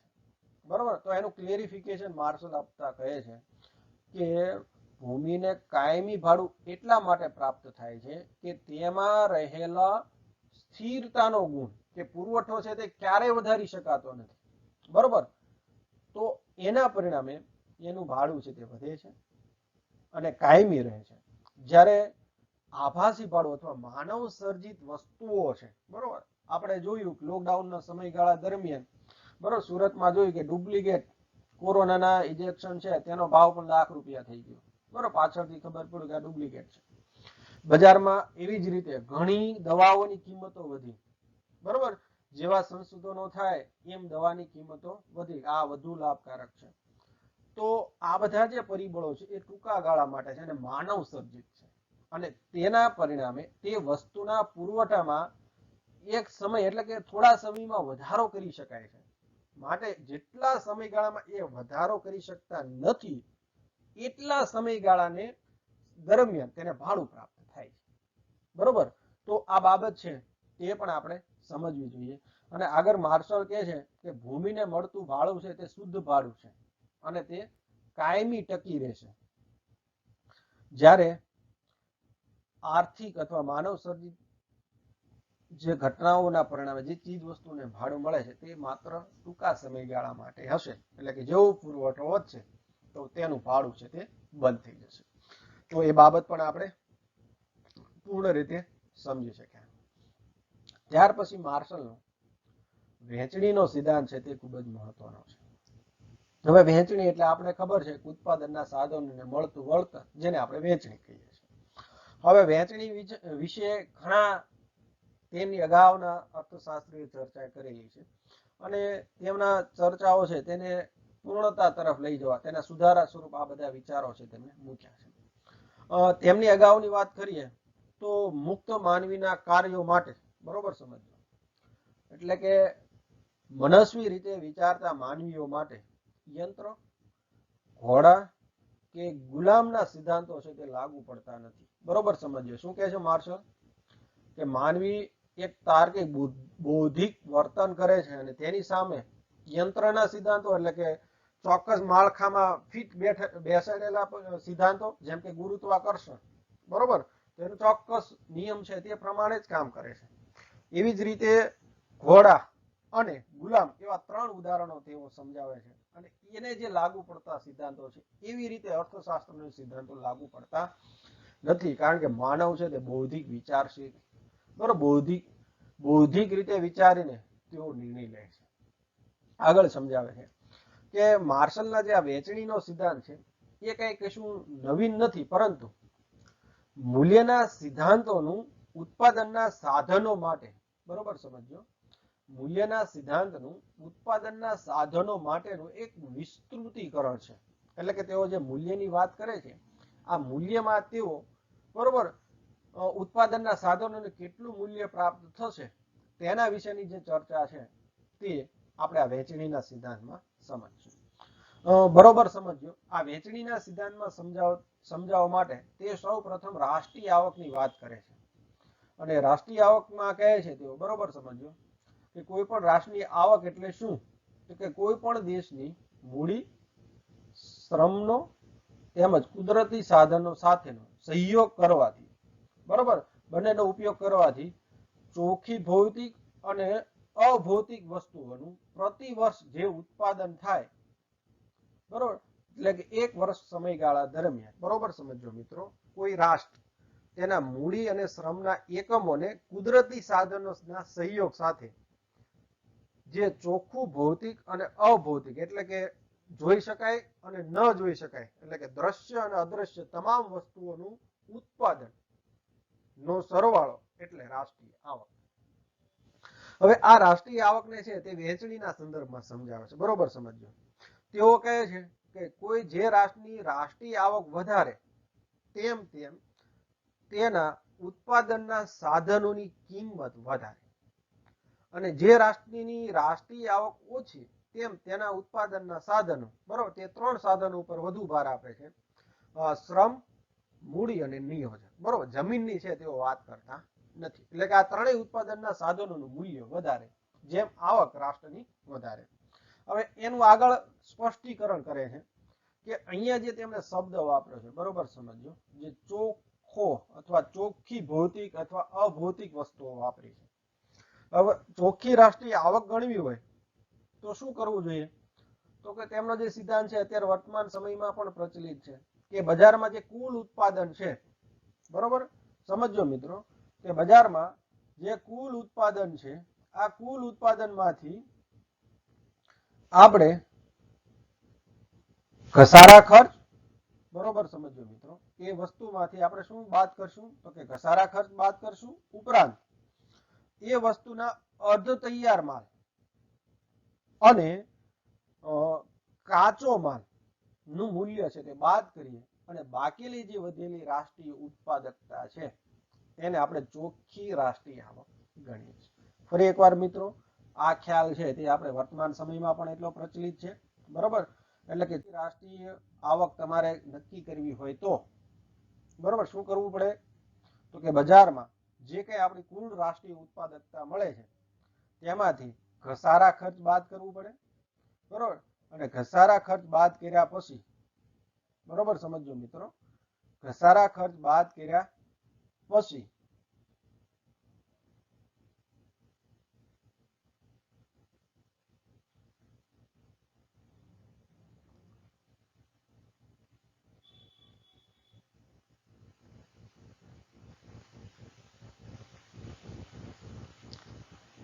બરોબર. તો એનું ક્લેરિફિકેશન માર્શલ આપતા કહે છે કે ભૂમિને કાયમી ભાડું એટલા માટે પ્રાપ્ત થાય છે કે તેમાં રહેલા સ્થિરતાનો ગુણ કે પુરવઠો છે તે ક્યારેય વધારી શકાતો નથી, બરોબર. તો એના પરિણામે એનું ભાડું છે તે વધે છે અને કાયમી રહે છે. જ્યારે આભાસી ભાડું અથવા માનવ સર્જિત વસ્તુઓ છે, બરોબર. આપણે જોયું લોકડાઉનના સમયગાળા દરમિયાન, બરોબર, સુરતમાં જોયું કે ડુપ્લિકેટ કોરોનાના ઇન્જેક્શન છે તેનો ભાવ પણ ₹1,00,000 થઈ ગયો, બરોબર. પાછળથી ખબર પડી કે આ ડુપ્લિકેટ છે. બજારમાં એવી જ રીતે ઘણી દવાઓની કિંમતો વધી, બરોબર. જેવા સંશોધનો થાય એમ દવાની કિંમતો વધી, આ વધુ લાભકારક છે. તો આ બધા જે પરિબળો છે એ ટૂંકા ગાળા માટે છે અને માનવ સર્જિત છે અને તેના પરિણામે તે વસ્તુના પુરવઠામાં એક સમય એટલે કે થોડા સમયમાં વધારો કરી શકાય છે. માટે જેટલા સમયગાળામાં એ વધારો કરી શકતા નથી એટલા સમયગાળાને દરમિયાન તેને ભાડું પ્રાપ્ત થાય છે, બરોબર. તો આ બાબત છે તે પણ આપણે સમજવી જોઈએ. અને આગળ માર્શલ કહે છે કે ભૂમિને મળતું ભાડું છે તે શુદ્ધ ભાડું છે અને તે કાયમી ટકી રહેશે. જ્યારે આર્થિક અથવા માનવ સર્જિત જે ઘટનાઓના પરિણામે જે ચીજ વસ્તુને ભાડું મળે છે તે માત્ર ટૂંકા સમયગાળા માટે હશે, એટલે કે જેવો પુરવઠો વધશે તો તેનું ભાડું છે તે બંધ થઈ જશે. તો એ બાબત પણ આપણે પૂર્ણ રીતે સમજી શક્યા. ત્યાર પછી માર્શલનો વહેંચણીનો સિદ્ધાંત છે તે ખૂબ જ મહત્વનો છે. હવે વહેંચણી એટલે આપણે ખબર છે કે ઉત્પાદનના સાધનોને મળતું વળતર, જેને આપણે વહેંચણી કહીએ છીએ. હવે વહેંચણી વિશે ઘણા તેમની અગાઉના અર્થશાસ્ત્રીય ચર્ચા કરેલી છે અને તેમના ચર્ચાઓ છે તેને પૂર્ણતા તરફ લઈ જવા તેના સુધારા સ્વરૂપ આ બધા વિચારો છે તેમને મૂક્યા છે. તેમની અગાઉની વાત કરીએ તો મુક્ત માનવીના કાર્યો માટે, બરોબર સમજો, એટલે કે મનસ્વી રીતે વિચારતા માનવીઓ માટે યંત્ર, ઘોડા કે ગુલામના સિદ્ધાંતો છે તે લાગુ પડતા નથી, બરોબર સમજો. શું કહે છે માર્શલ? કે માનવી એક તાર્કિક બૌદ્ધિક વર્તન કરે છે અને તેની સામે યંત્રના સિદ્ધાંતો એટલે કે ચોક્કસ માળખામાં ફિટ બેસાડેલા સિદ્ધાંતો જેમ કે ગુરુત્વાકર્ષણ, બરોબર, તેનો ચોક્કસ નિયમ છે તે પ્રમાણે જ કામ કરે છે. એવી જ રીતે ઘોડા અને ગુલામ એવા 3 ઉદાહરણો તેઓ સમજાવે છે અને એને જે લાગુ પડતા સિદ્ધાંતો છે એવી રીતે અર્થશાસ્ત્રના સિદ્ધાંતો લાગુ પડતા નથી, કારણ કે માનવ છે તે બૌદ્ધિક વિચારશીલ, બરોબર, બૌદ્ધિક રીતે વિચારીને તેઓ નિર્ણય લે છે. આગળ સમજાવે છે કે માર્શલના જે આ વહેંચણીનો સિદ્ધાંત છે એ કઈ કશું નવીન નથી, પરંતુ મૂલ્યના સિદ્ધાંતોનું ઉત્પાદનના સાધનો માટે, બરોબર સમજો, મૂલ્યના સિદ્ધાંતનું ઉત્પાદનના સાધનો માટેનું એક વિસ્તૃતીકરણ છે. એટલે કે તેઓ જે મૂલ્યની વાત કરે છે આ મૂલ્યમાં તેઓ, બરોબર, ઉત્પાદનના સાધનોને કેટલું મૂલ્ય પ્રાપ્ત થશે તેના વિશેની જે ચર્ચા છે તે આપણે આ વહેંચણીના સિદ્ધાંતમાં સમજશું. બરોબર સમજો. આ વહેંચણીના સિદ્ધાંતમાં સમજાવવા માટે તે સૌ પ્રથમ રાષ્ટ્રીય આવકની વાત કરે છે અને રાષ્ટ્રીય આવકમાં કહે છે તેઓ, બરોબર સમજો, કે કોઈ પણ રાષ્ટ્રીય આવક એટલે શું? તો કે કોઈ પણ દેશની મૂડી, શ્રમનો તેમજ કુદરતી સાધનો સાથેનો સહયોગ કરવાથી, બરોબર, બંનેનો ઉપયોગ કરવાથી ચોખ્ખી ભૌતિક અને અભૌતિક વસ્તુઓનું પ્રતિ વર્ષ જે ઉત્પાદન થાય, બરોબર, એટલે કે 1 વર્ષ સમયગાળા દરમિયાન, બરોબર સમજો મિત્રો, કોઈ રાષ્ટ્ર તેના મૂડી અને શ્રમના એકમોને કુદરતી સાધનોના સહયોગ સાથે જે ચોખ્ખું ભૌતિક અને અભૌતિક એટલે કે જોઈ શકાય અને ન જોઈ શકાય એટલે કે દ્રશ્ય અને અદ્રશ્ય તમામ વસ્તુઓનું ઉત્પાદન નો સરવાળો એટલે રાષ્ટ્રીય આવક. હવે આ રાષ્ટ્રીય આવકને છે તે વહેંચણીના સંદર્ભમાં સમજાવે છે, બરોબર સમજો. તેઓ કહે છે કે કોઈ જે રાષ્ટ્રની રાષ્ટ્રીય આવક વધારે તેમ તેમ તેના ઉત્પાદનના સાધનોની કિંમત વધારે અને જે રાષ્ટ્રની રાષ્ટ્રીય આવક ઓછી તેમ તેના ઉત્પાદનના સાધનો, બરોબર, તે 3 સાધનો ઉપર વધુ ભાર આપે છે શ્રમ, મૂડી અને નિયોજક. બરોબર, જમીનની છે તેઓ વાત કરતા નથી. એટલે કે આ ત્રણેય ઉત્પાદનના સાધનોનું મૂલ્ય વધારે, જેમ આવક રાષ્ટ્રની વધારે. હવે એનું આગળ સ્પષ્ટીકરણ કરે છે કે અહીંયા જે તેમણે શબ્દ વાપર્યો છે, બરોબર સમજો, જે ચોખ્ખો અથવા ચોખ્ખી ભૌતિક અથવા અભૌતિક વસ્તુઓ વાપરી છે. હવે ચોખ્ખી રાષ્ટ્રીય આવક ગણવી હોય તો શું કરવું જોઈએ? તો કે તેમનો જે સિદ્ધાંત છે અત્યારે વર્તમાન સમયમાં પણ પ્રચલિત છે કે બજારમાં જે કુલ ઉત્પાદન છે, બરોબર સમજો મિત્રો, કે બજારમાં જે કુલ ઉત્પાદન છે, આ કુલ ઉત્પાદનમાંથી આપણે ઘસારા ખર્ચ, બરોબર સમજો મિત્રો, એ વસ્તુમાંથી આપણે શું બાદ કરશું? તો કે ઘસારા ખર્ચ બાદ કરશું. ઉપરાંત એ વસ્તુના અર્ધ તૈયાર માલ અને કાચો માલ નું મૂલ્ય છે તે બાદ કરીએ અને બાકીની જે વધેલી રાષ્ટ્રીય ઉત્પાદકતા છે એને આપણે ચોખ્ખી રાષ્ટ્રીય આવક ગણીએ છીએ. ફરી એકવાર મિત્રો, આ ખ્યાલ છે તે આપણે વર્તમાન સમયમાં પણ એટલો પ્રચલિત છે, બરોબર. એટલે કે રાષ્ટ્રીય આવક તમારે નક્કી કરવી હોય તો, બરોબર, શું કરવું પડે? તો કે બજારમાં જે કઈ આપણી કુલ રાષ્ટ્રીય ઉત્પાદકતા મળે છે તેમાંથી ઘસારા ખર્ચ બાદ કરવું પડે, બરોબર. અને ઘસારા ખર્ચ બાદ કર્યા પછી, બરોબર સમજો મિત્રો, ઘસારા ખર્ચ બાદ કર્યા પછી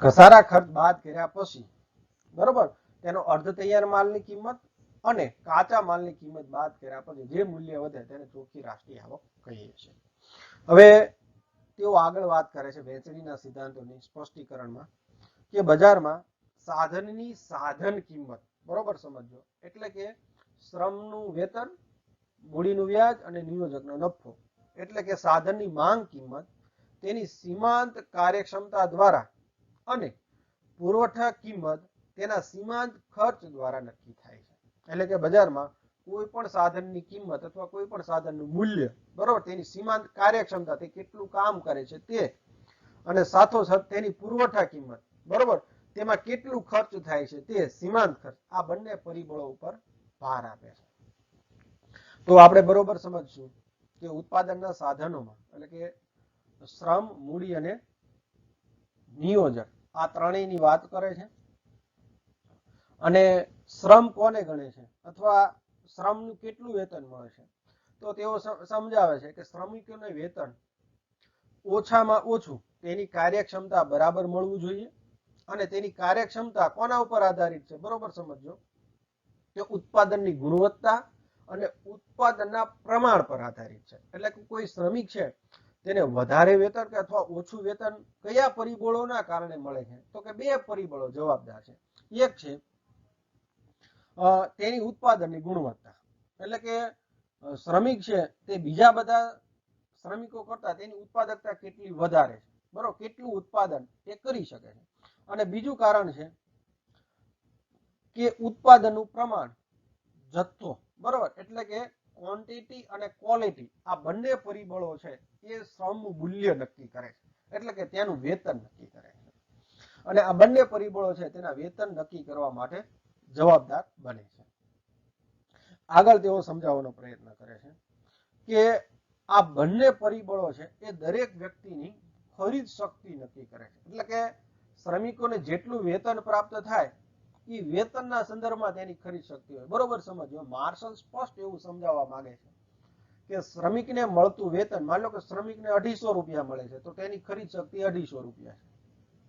ઘસારા ખર્ચ બાદ કર્યા પછી, બરોબર, તેનો અર્ધ તૈયાર માલની કિંમત અને કાચા માલની કિંમત બાદ કર્યા પછી જે મૂલ્ય વધે તેને ચોખ્ખી રાષ્ટ્રીય આવક કહીએ છીએ. હવે તેઓ આગળ વાત કરે છે વહેંચણીના સિદ્ધાંતોની સ્પષ્ટીકરણમાં કે બજારમાં સાધનની સાધન કિંમત, બરોબર સમજો, એટલે કે શ્રમનું વેતન, મૂડીનું વ્યાજ અને નિયોજકનો નફો, એટલે કે સાધનની માંગ કિંમત તેની સીમાંત કાર્યક્ષમતા દ્વારા અને પુરવઠા કિંમત તેના સીમાંત ખર્ચ દ્વારા નક્કી થાય છે. એટલે કે બજારમાં કોઈ પણ સાધનની કિંમત અથવા કોઈ પણ સાધનનું મૂલ્ય, બરોબર, તેની સીમાંત કાર્યક્ષમતા, તે કેટલું કામ કરે છે તે, અને સાથોસાથ તેની પુરવઠા કિંમત, બરોબર, તેમાં કેટલું ખર્ચ થાય છે તે સીમાંત ખર્ચ, આ બંને પરિબળો ઉપર ભાર આપે છે. તો આપણે બરોબર સમજશું કે ઉત્પાદનના સાધનોમાં, એટલે કે શ્રમ, મૂડી અને નિયોજક, આ ત્રણેયની વાત કરે છે. અને શ્રમ કોને ગણે છે અથવા શ્રમનું કેટલું વેતન મળે છે? તો તેઓ સમજાવે છે કે શ્રમિકોને વેતન ઓછામાં ઓછું તેની કાર્યક્ષમતા બરાબર મળવું જોઈએ. અને તેની કાર્યક્ષમતા કોના ઉપર આધારિત છે? બરોબર સમજો કે ઉત્પાદનની ગુણવત્તા અને ઉત્પાદનના પ્રમાણ પર આધારિત છે. એટલે કે કોઈ શ્રમિક છે તેને વધારે વેતન કે અથવા ઓછું વેતન કયા પરિબળોના કારણે મળે છે? તો કે બે પરિબળો જવાબદાર છે. એક છે તેની ઉત્પાદનની ગુણવત્તા, એટલે કે શ્રમિક છે તે બીજા બધા શ્રમિકો કરતા તેની ઉત્પાદકતા કેટલી વધારે છે, બરોબર, કેટલું ઉત્પાદન એ કરી શકે છે. અને બીજું કારણ છે કે ઉત્પાદનનું પ્રમાણ, જથ્થો, બરોબર, એટલે કે ક્વોન્ટિટી અને ક્વોલિટી, આ બંને પરિબળો છે એ શ્રમનું મૂલ્ય નક્કી કરે છે, એટલે કે તેનું વેતન નક્કી કરે છે. અને આ બંને પરિબળો છે તેના વેતન નક્કી કરવા માટે જવાબદાર બને છે. આગળ તેઓ સમજાવવાનો પ્રયત્ન કરે છે કે આ બંને પરિબળો છે એ દરેક વ્યક્તિની ખરીદ શક્તિ નક્કી કરે છે. એટલે કે શ્રમિકોને જેટલું વેતન પ્રાપ્ત થાય એ વેતનના સંદર્ભમાં તેની ખરીદ શક્તિ હોય, બરોબર સમજો. માર્શલ સ્પષ્ટ એવું સમજાવવા માંગે છે કે શ્રમિકને મળતું વેતન, માની લો કે શ્રમિકને 250 રૂપિયા મળે છે તો તેની ખરીદ શક્તિ 250 રૂપિયા છે,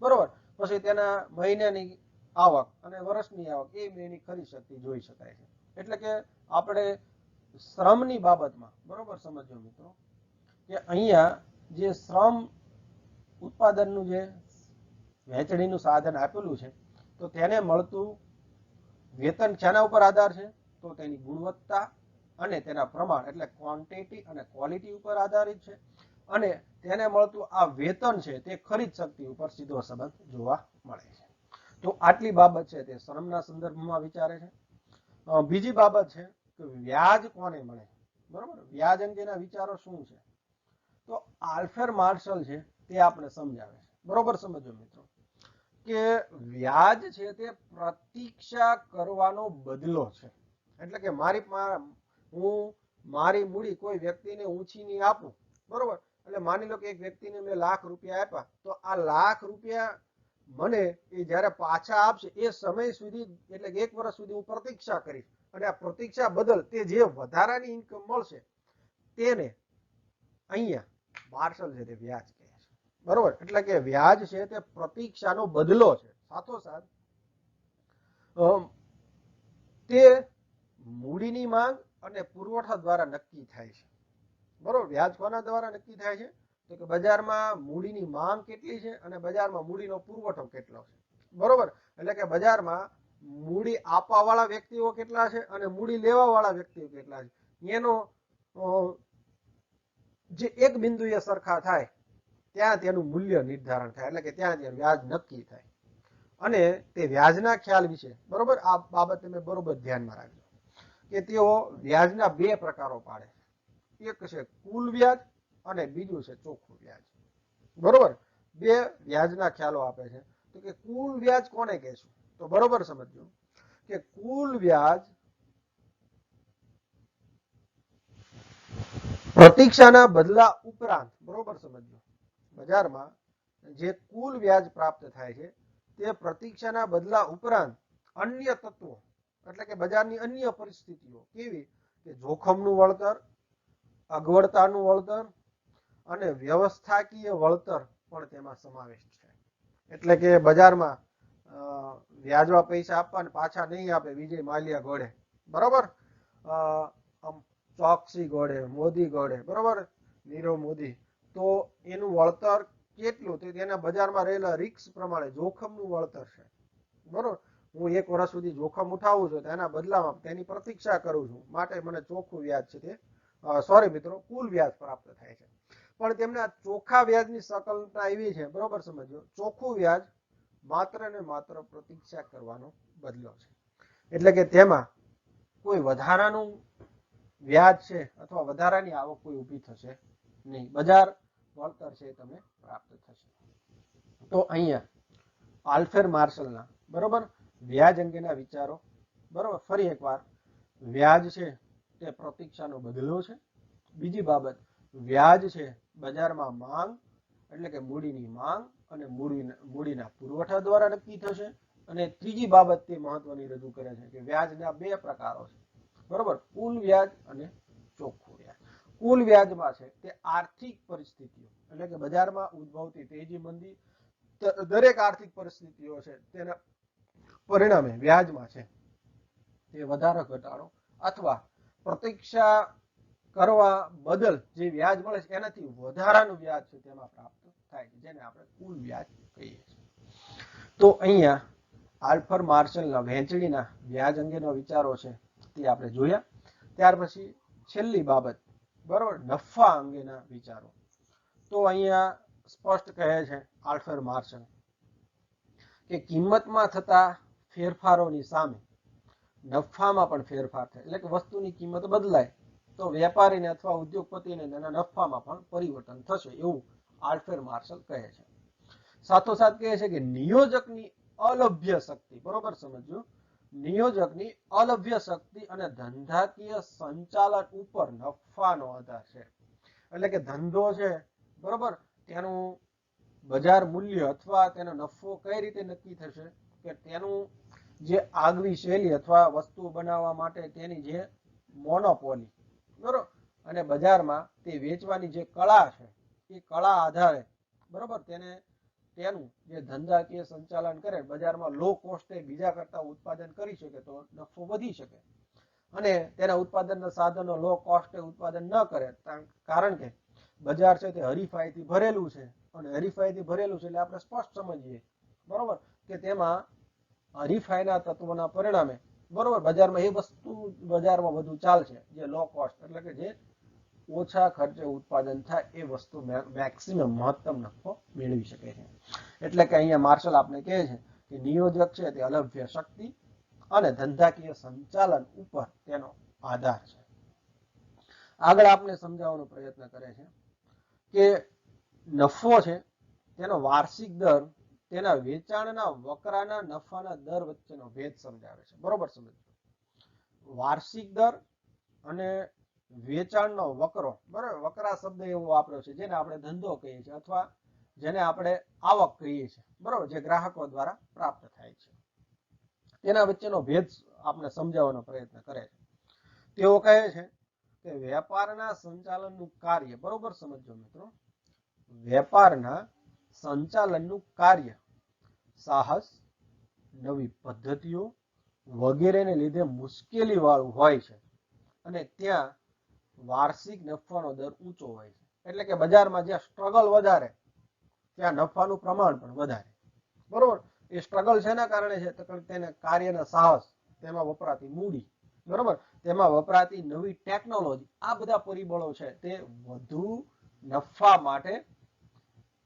બરોબર. પછી તેના મહિનાની આવક અને વર્ષની આવક, એ બેની ખરીદ શક્તિ જોઈ શકાય છે. એટલે કે આપણે શ્રમની બાબતમાં, બરોબર સમજો મિત્રો, કે અહીંયા જે શ્રમ ઉત્પાદનનું જે વહેંચણીનું સાધન આપેલું છે તો તેને મળતું વેતન શાના ઉપર આધાર છે? તો તેની ગુણવત્તા અને તેના પ્રમાણ, એટલે ક્વોન્ટિટી અને ક્વોલિટી ઉપર આધારિત છે. અને તેને મળતું આ વેતન છે તે ખરીદ શક્તિ ઉપર સીધો સંબંધ જોવા મળે છે. તો આટલી બાબત છે તે શ્રમના સંદર્ભમાં વિચારે છે. બીજી બાબત છે કે વ્યાજ કોને મળે? બરોબર. વ્યાજ અંગેના વિચારો શું છે? તો આલ્ફ્રેડ માર્શલ છે તે આપણે સમજાવે છે. બરોબર સમજો મિત્રો કે વ્યાજ છે તે પ્રતીક્ષા કરવાનો બદલો છે. એટલે કે હું મારી મૂડી કોઈ વ્યક્તિને ઊંચીની આપું, બરોબર, એટલે માની લો કે એક વ્યક્તિને મેં ₹1,00,000 આપ્યા, તો આ ₹1,00,000 મને એ જ્યારે પાછા આપશે એ સમય સુધી, એટલે કે 1 વર્ષ સુધી હું પ્રતીક્ષા કરીશ, અને આ પ્રતીક્ષા બદલ તે જે વધારાની ઇન્કમ મળશે તેને અહીંયા માર્શલ છે તે વ્યાજ કહે છે. બરોબર. એટલે કે વ્યાજ છે તે પ્રતીક્ષાનો બદલો છે. સાથોસાથ તે મૂડીની માંગ અને પુરવઠા દ્વારા નક્કી થાય છે. બરોબર. વ્યાજ કોના દ્વારા નક્કી થાય છે? તો કે બજારમાં મૂડીની માંગ કેટલી છે અને બજારમાં મૂડીનો પુરવઠો કેટલો છે. બરોબર. એટલે કે બજારમાં મૂડી આપવા વાળા વ્યક્તિઓ કેટલા છે અને મૂડી લેવા વાળા વ્યક્તિઓ કેટલા છે, એનો જે એક બિંદુએ સરખા થાય ત્યાં તેનું મૂલ્ય નિર્ધારણ થાય, એટલે કે ત્યાં વ્યાજ નક્કી થાય. અને તે વ્યાજના ખ્યાલ વિશે, બરોબર, આ બાબત તમે બરોબર ધ્યાનમાં રાખજો કે તેઓ વ્યાજના 2 પ્રકારો પાડે છે. એક છે કુલ વ્યાજ અને બીજું છે ચોખ્ખું વ્યાજ. બરોબર. 2 વ્યાજના ખ્યાલો આપે છે. તો કે કુલ વ્યાજ કોને કહેશું? તો બરોબર સમજજો કે કુલ વ્યાજ પ્રતીક્ષાના બદલા ઉપરાંત, બરોબર સમજજો, બજારમાં જે કુલ વ્યાજ પ્રાપ્ત થાય છે તે પ્રતીક્ષાના બદલા ઉપરાંત અન્ય તત્વો, એટલે કે બજારની અન્ય પરિસ્થિતિઓ કેવી કે જોખમનું વળતર, અગવડતાનું વળતર અને વ્યવસ્થાકીય વળતર પણ તેમાં સમાવિષ્ટ છે. એટલે કે બજારમાં વ્યાજમાં પૈસા આપવા અને પાછા નહીં આપે વિજય માલ્યા ઘોડે, બરોબર, ચોકસી ઘોડે, મોદી ઘોડે, બરોબર, નીરવ મોદી, તો એનું વળતર કેટલું, તો તેના બજારમાં રહેલા રિસ્ક પ્રમાણે જોખમનું વળતર છે. બરોબર. હું 1 વર્ષ સુધી જોખમ ઉઠાવું છું, તેના બદલામાં તેની પ્રતીક્ષા કરું છું, માટે મને ચોખ્ખું વ્યાજ છે તે સોરી મિત્રો કુલ વ્યાજ પ્રાપ્ત થાય છે. પણ તેમના ચોખ્ખા વ્યાજની સંકલ્પના એવી છે, બરોબર સમજો, ચોખ્ખું વ્યાજ માત્ર ને માત્ર પ્રતીક્ષા કરવાનો બદલો છે. એટલે કે તેમાં કોઈ વધારાનું વ્યાજ છે અથવા વધારાની આવક કોઈ ઊભી થશે નહીં, બજાર વળતર છે તમને પ્રાપ્ત થશે. તો અહીંયા આલ્ફ્રેડ માર્શલના, બરોબર, વ્યાજ અંગેના વિચારો, બરોબર, ફરી એકવાર વ્યાજ છે તે પ્રતીક્ષાનો બદલો છે. બીજી બાબત, વ્યાજ છે બજારમાં માંગ, એટલે કે મૂડીની માંગ અને મૂડીના પુરવઠા દ્વારા નક્કી થશે. અને ત્રીજી બાબત તે મહત્વની રજૂ કરે છે કે વ્યાજના 2 પ્રકારો છે, બરોબર, કુલ વ્યાજ અને ચોખ્ખું વ્યાજ. કુલ વ્યાજમાં છે તે આર્થિક પરિસ્થિતિઓ, એટલે કે બજારમાં ઉદ્ભવતી તેજી મંદી, દરેક આર્થિક પરિસ્થિતિઓ છે તેના પરિણામે વ્યાજમાં છે તે વધારો ઘટાડો અથવા પ્રતીક્ષા કરવા બદલ જે વ્યાજ મળે છે એનાથી વધારાનું વ્યાજ છે તેમાં પ્રાપ્ત થાય છે, જેને આપણે કુલ વ્યાજ કહીએ છીએ. તો અહીંયા આલ્ફ્રેડ માર્શલના વહેંચણીના વ્યાજ અંગેના વિચારો છે તે આપણે જોયા. ત્યાર પછી છેલ્લી બાબત, બરોબર, નફા અંગેના વિચારો. તો અહીંયા સ્પષ્ટ કહે છે આલ્ફ્રેડ માર્શલ કે કિંમતમાં થતા ફેરફારોની સામે નફામાં પણ ફેરફાર થાય, એટલે કે વસ્તુની કિંમત બદલાય તો વેપારીને અથવા ઉદ્યોગપતિને તેના નફામાં પણ પરિવર્તન થશે, એવું આલ્ફ્રેડ માર્શલ કહે છે. સાથોસાથ કહે છે કે નિયોજકની અલભ્ય શક્તિ, બરોબર સમજો, નિયોજકની અલભ્ય શક્તિ અને ધંધાકીય સંચાલન ઉપર નફાનો આધાર છે. એટલે કે ધંધો છે, બરોબર, તેનું બજાર મૂલ્ય અથવા તેનો નફો કઈ રીતે નક્કી થશે કે તેનું જે આગવી શૈલી અથવા વસ્તુ બનાવવા માટે તેની જે મોનોપોલી, બરોબર, અને બજારમાં તે વેચવાની જે કળા છે એ કળા આધારે, બરોબર, તેનું જે ધંધાકીય સંચાલન કરે, બજારમાં લો કોસ્ટે બીજા કરતા ઉત્પાદન કરી શકે તો નફો વધી શકે, અને તેના ઉત્પાદનના સાધનો લો કોસ્ટે ઉત્પાદન ન કરે, કારણ કે બજાર છે તે હરીફાઈથી ભરેલું છે, અને હરીફાઈથી ભરેલું છે એટલે આપણે સ્પષ્ટ સમજીએ, બરોબર, કે તેમાં હરીફાઈના તત્વોના પરિણામે, બરોબર, બજારમાં એ વસ્તુ બજારમાં વધુ ચાલશે જે લો કોસ્ટ, એટલે કે જે ઓછા ખર્ચે ઉત્પાદન થાય એ વસ્તુ મેક્સિમમ મહત્તમ નફો મેળવી શકે છે. એટલે કે અહીંયા માર્શલ આપણે કહે છે કે નિયોજક છે તે અલભ્ય શક્તિ અને ધંધાકીય સંચાલન ઉપર તેનો આધાર છે. આગળ આપને સમજાવવાનો પ્રયત્ન કરે છે કે નફો છે તેનો વાર્ષિક દર તેના વેચાણના વકરાના નફાના દર વચ્ચેનો ભેદ સમજાવે છે. બરોબર સમજો. વાર્ષિક દર અને વેચાણનો વકરો, બરાબર, વકરા શબ્દ એવો વાપર્યો છે જેને આપણે ધંધો કહીએ છીએ અથવા જેને આપણે આવક કહીએ છીએ, બરાબર, જે ગ્રાહકો દ્વારા પ્રાપ્ત થાય છે, તેના વચ્ચેનો ભેદ આપણે સમજાવવાનો પ્રયત્ન કરે છે. તેઓ કહે છે કે વેપારના સંચાલનનું કાર્ય, બરોબર સમજો મિત્રો, વેપારના સંચાલનનું કાર્ય સાહસ, નવી પદ્ધતિઓ વગેરેને લીધે મુશ્કેલી વાળું હોય છે અને ત્યાં વાર્ષિક નફાનો દર ઊંચો હોય છે. એટલે કે બજારમાં જ્યાં સ્ટ્રગલ વધારે ત્યાં નફાનું પ્રમાણ પણ વધારે. બરોબર. એ સ્ટ્રગલ શેના કારણે છે? તો તેને કાર્યના સાહસ, તેમાં વપરાતી મૂડી, બરોબર, તેમાં વપરાતી નવી ટેકનોલોજી, આ બધા પરિબળો છે તે વધુ નફા માટે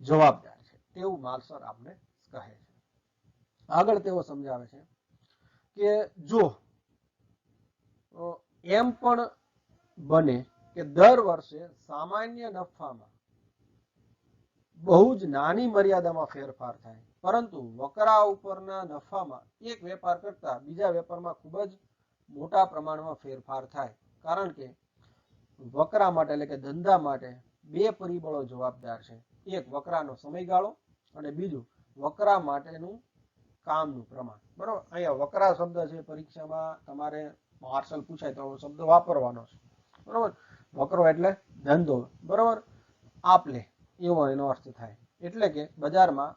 જવાબદાર છે તેવું માર્શલ આપણે કહે છે. આગળ તેઓ સમજાવે છે કે જો એમ પણ બને કે દર વર્ષે સામાન્ય નફામાં બહુ જ નાની મર્યાદામાં ફેરફાર થાય, પરંતુ વકરા ઉપરના નફામાં એક વેપાર કરતા બીજા વેપારમાં ખૂબ જ મોટા પ્રમાણમાં ફેરફાર થાય, કારણ કે વકરા માટે એટલે કે ધંધા માટે બે પરિબળો જવાબદાર છે. એક વકરાનો સમયગાળો અને બીજું વકરા માટેનું કામનું પ્રમાણ. બરોબર. અહીંયા વકરા શબ્દ છે પરીક્ષામાં તમારે માર્શલ પૂછાય તો શબ્દ વાપરવાનો છે. બરોબર. વકરો એટલે ધંધો, બરોબર, આપલે એવો એનો અર્થ થાય. એટલે કે બજારમાં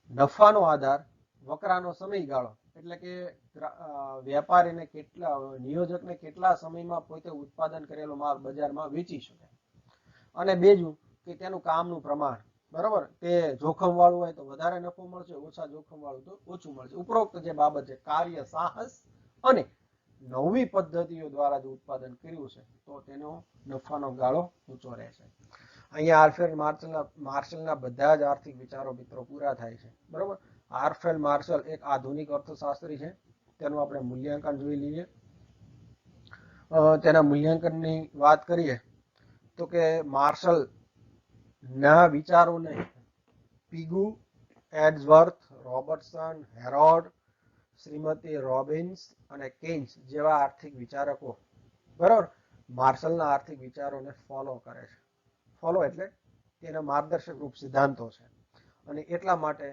નફાનો આધાર વકરાનો સમયગાળો, એટલે કે વેપારીને કેટલા, નિયોજકને કેટલા સમયમાં પોતે ઉત્પાદન કરેલો માલ બજારમાં વેચી શકે, અને બીજું કે તેનું કામનું પ્રમાણ, બરોબર, તે જોખમ વાળું હોય તો વધારે નફો મળશે, ઓછા જોખમ વાળું તો ઓછું મળશે. ઉપરોક્ત જે બાબત છે કાર્ય સાહસ અને નવી પદ્ધતિઓ દ્વારા જો ઉત્પાદન કર્યું છે તો તેનો નફાનો ગાળો ઊંચો રહેશે. અહીંયા આલ્ફ્રેડ માર્શલના બધા જ આર્થિક વિચારો મિત્રો પૂરા થાય છે. બરોબર. આલ્ફ્રેડ માર્શલ એક આધુનિક અર્થશાસ્ત્રી છે. તેનું આપણે મૂલ્યાંકન જોઈ લઈએ. તેના મૂલ્યાંકનની વાત કરીએ તો કે માર્શલ ના વિચારોને પીગુ, એડ્સવર્થ, રોબર્ટસન, હેરોડ, શ્રીમતી રોબિન્સ અને કેન્સ જેવા આર્થિક વિચારકો, બરાબર, માર્શલના આર્થિક વિચારોને ફોલો કરે છે. ફોલો એટલે તેના માર્ગદર્શક રૂપ સિદ્ધાંતો છે, અને એટલા માટે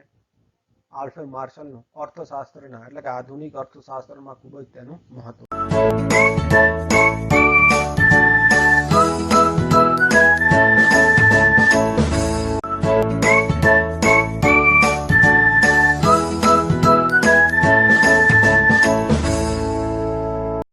આલ્ફ્રેડ માર્શલનું અર્થશાસ્ત્રના એટલે કે આધુનિક અર્થશાસ્ત્રમાં ખૂબ જ તેનું મહત્વ.